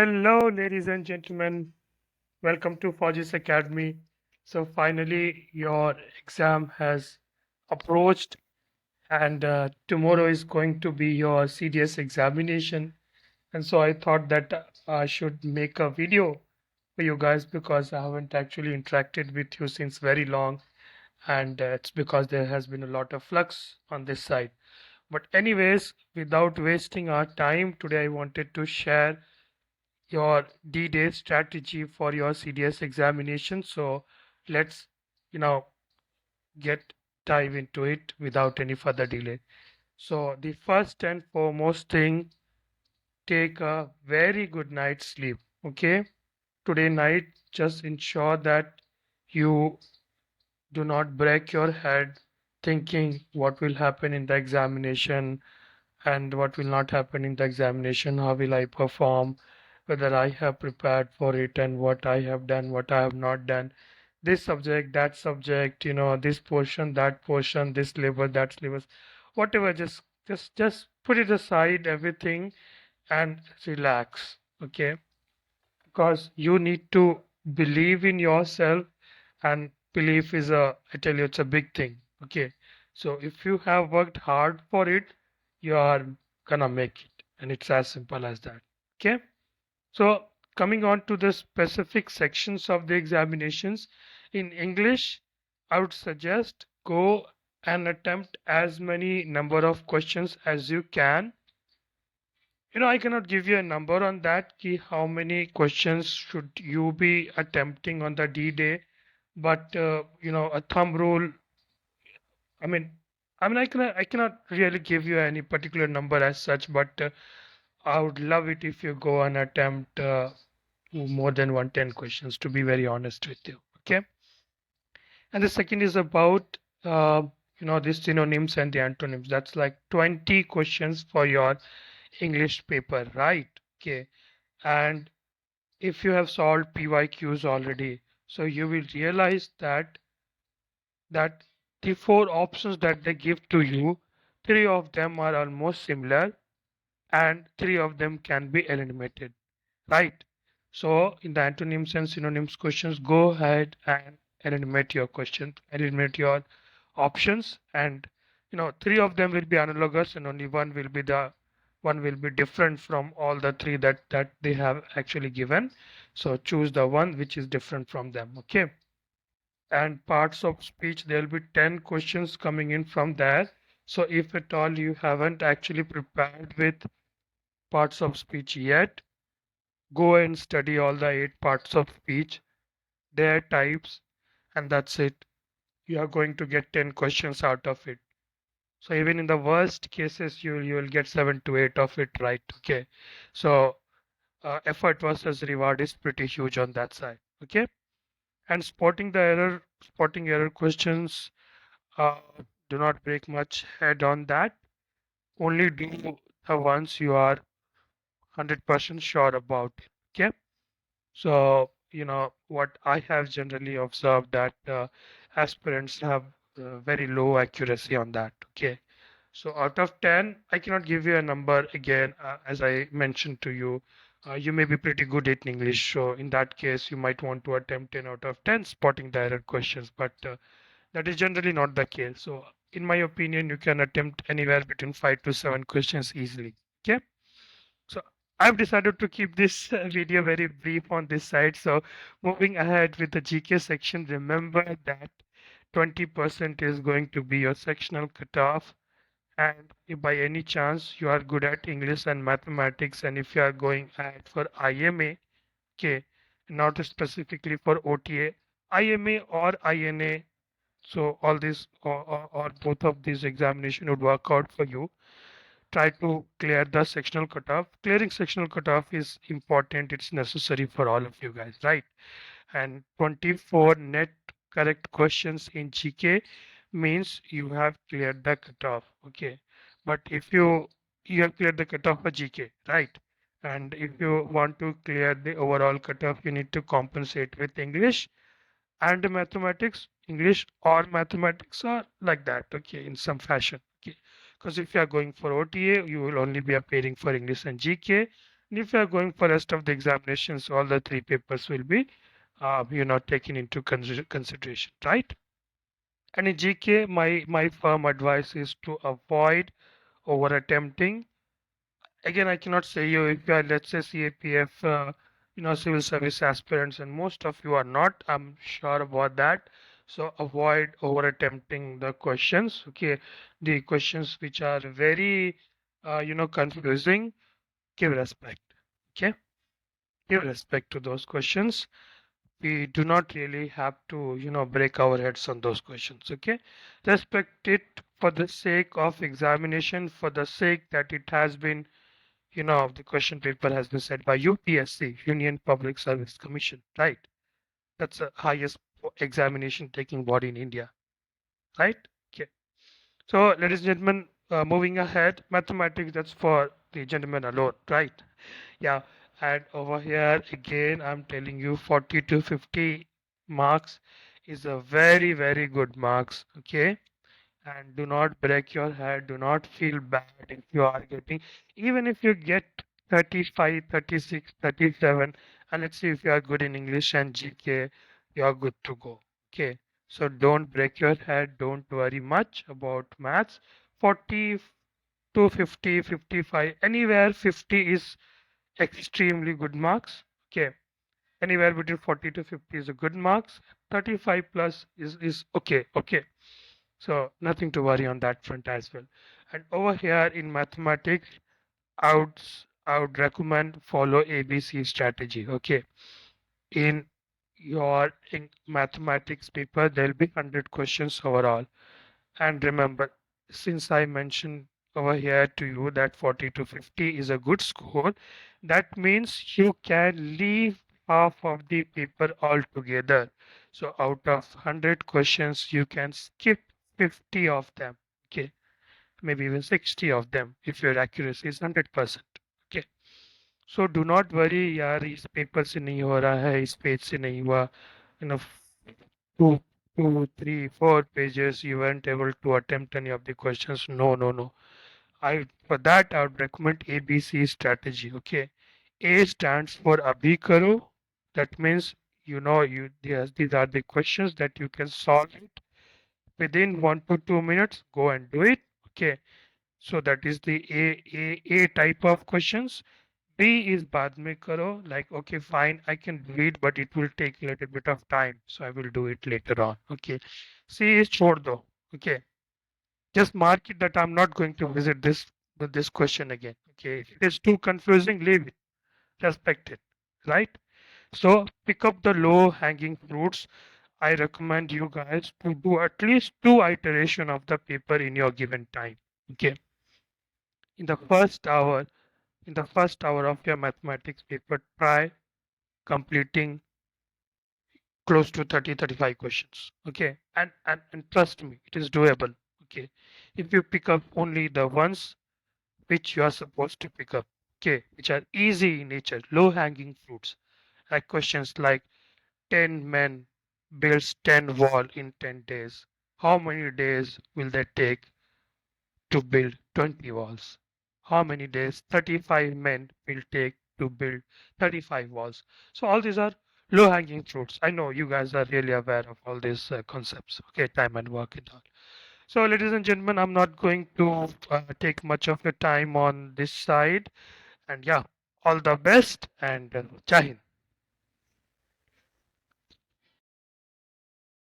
Hello, ladies and gentlemen. Welcome to Forges Academy. So, finally, your exam has approached, and tomorrow is going to be your CDS examination. And so, I thought that I should make a video for you guys because I haven't actually interacted with you since very long, and it's because there has been a lot of flux on this side. But, anyways, without wasting our time, today I wanted to share your DDay strategy for your CDS examination. So let's, you know, get dive into it without any further delay. So the first and foremost thing, take a very good night's sleep. Okay. Today night, just ensure that you do not break your head thinking what will happen in the examination and what will not happen in the examination, how will I perform, whether I have prepared for it and what I have done, what I have not done, this subject, that subject, this portion, that portion, this syllabus, that syllabus, whatever, just put it aside, everything, and relax, okay? Because you need to believe in yourself, and belief is I tell you, it's a big thing, okay? So if you have worked hard for it, you are gonna make it, and it's as simple as that, okay? So coming on to the specific sections of the examinations, in English, I would suggest go and attempt as many number of questions as you can. I cannot give you a number on that, ki how many questions should you be attempting on the D-Day, but a thumb rule. I mean, I cannot really give you any particular number as such, but I would love it if you go and attempt more than 110 questions. To be very honest with you, okay. And the second is about the synonyms and the antonyms. That's like 20 questions for your English paper, right? Okay. And if you have solved PYQs already, so you will realize that the four options that they give to you, three of them are almost similar and three of them can be eliminated, right? So in the antonyms and synonyms questions, go ahead and eliminate your question, eliminate your options, and three of them will be analogous and only one will be different from all the three that they have actually given. So choose the one which is different from them, okay? And parts of speech, there will be 10 questions coming in from there. So if at all you haven't actually prepared with parts of speech yet, go and study all the 8 parts of speech, their types, and that's it. You are going to get 10 questions out of it. So even in the worst cases, you will get 7 to 8 of it right. Okay. So effort versus reward is pretty huge on that side. Okay. And spotting error questions, uh, do not break much head on that. Only do the ones you are 100% sure about. Okay. So, what I have generally observed that aspirants have very low accuracy on that. Okay. So out of 10, I cannot give you a number again, as I mentioned to you. You may be pretty good at English, so in that case, you might want to attempt 10 out of 10 spotting the error questions, but that is generally not the case. So, in my opinion, you can attempt anywhere between 5 to 7 questions easily. Okay. So I've decided to keep this video very brief on this side. So moving ahead with the GK section, remember that 20% is going to be your sectional cutoff. And if by any chance you are good at English and mathematics, and if you are going ahead for IMA, okay, not specifically for OTA, IMA or INA, so all this or both of these examination would work out for you. Try to clear the sectional cutoff. Clearing sectional cutoff is important. It's necessary for all of you guys, right? And 24 net correct questions in GK means you have cleared the cutoff. Okay. But if you have cleared the cutoff for GK, right? And if you want to clear the overall cutoff, you need to compensate with English and mathematics. English or mathematics are like that, okay, in some fashion. Okay. Because if you are going for OTA, you will only be appearing for English and GK. And if you are going for rest of the examinations, all the three papers will be, taken into consideration, right? And in GK, my firm advice is to avoid over attempting. Again, I cannot say you if you are, let's say, CAPF, civil service aspirants, and most of you are not. I'm sure about that. So avoid over attempting the questions. Okay, the questions which are very, confusing. Give respect. Okay, give respect to those questions. We do not really have to, break our heads on those questions. Okay, respect it for the sake of examination, for the sake that it has been, the question paper has been set by UPSC, Union Public Service Commission, right? That's the highest examination taking body in India, right? Okay. So, ladies and gentlemen, moving ahead, mathematics, that's for the gentlemen alone, right? Yeah. And over here, again, I'm telling you 40 to 50 marks is a very, very good marks. Okay. And do not break your head, do not feel bad if you are getting, even if you get 35, 36, 37, and let's see if you are good in English and GK, you are good to go. Okay, so don't break your head, don't worry much about maths. 40 to 50, 55, anywhere 50 is extremely good marks. Okay, anywhere between 40 to 50 is a good marks. 35 plus is okay. Okay, so nothing to worry on that front as well. And over here in mathematics, I would I would recommend follow ABC strategy. Okay, in your in mathematics paper, there'll be 100 questions overall. And remember, since I mentioned over here to you that 40 to 50 is a good score, that means you can leave half of the paper altogether. So out of 100 questions, you can skip 50 of them. Okay, maybe even 60 of them if your accuracy is 100%. Okay, so do not worry, यार इस paper से नहीं हो रहा है, इस page से नहीं हुआ, you know, two, 2, 3, 4 pages, you weren't able to attempt any of the questions. No, no, no. For that I would recommend ABC strategy. Okay, A stands for Abhi Karo. That means these are the questions that you can solve it within 1 to 2 minutes. Go and do it. Okay, so that is the A type of questions. B is बाद में करो, like okay fine I can do it but it will take a little bit of time so I will do it later on. Okay, C is छोड़ दो. Okay, just mark it that I'm not going to visit this question again. Okay, if it is too confusing, leave it, respect it, right? So pick up the low hanging fruits. I recommend you guys to do at least 2 iteration of the paper in your given time. Okay, in the first hour, of your mathematics paper, try completing close to 30-35 questions. Okay, and trust me, it is doable. Okay, if you pick up only the ones which you are supposed to pick up, okay, which are easy in nature, low hanging fruits, like questions like 10 men builds 10 wall in 10 days, how many days will they take to build 20 walls? How many days 35 men will take to build 35 walls? So all these are low hanging fruits. I know you guys are really aware of all these concepts. Okay, time and work and all. So ladies and gentlemen, I'm not going to take much of your time on this side. And yeah, all the best and Jai Hind.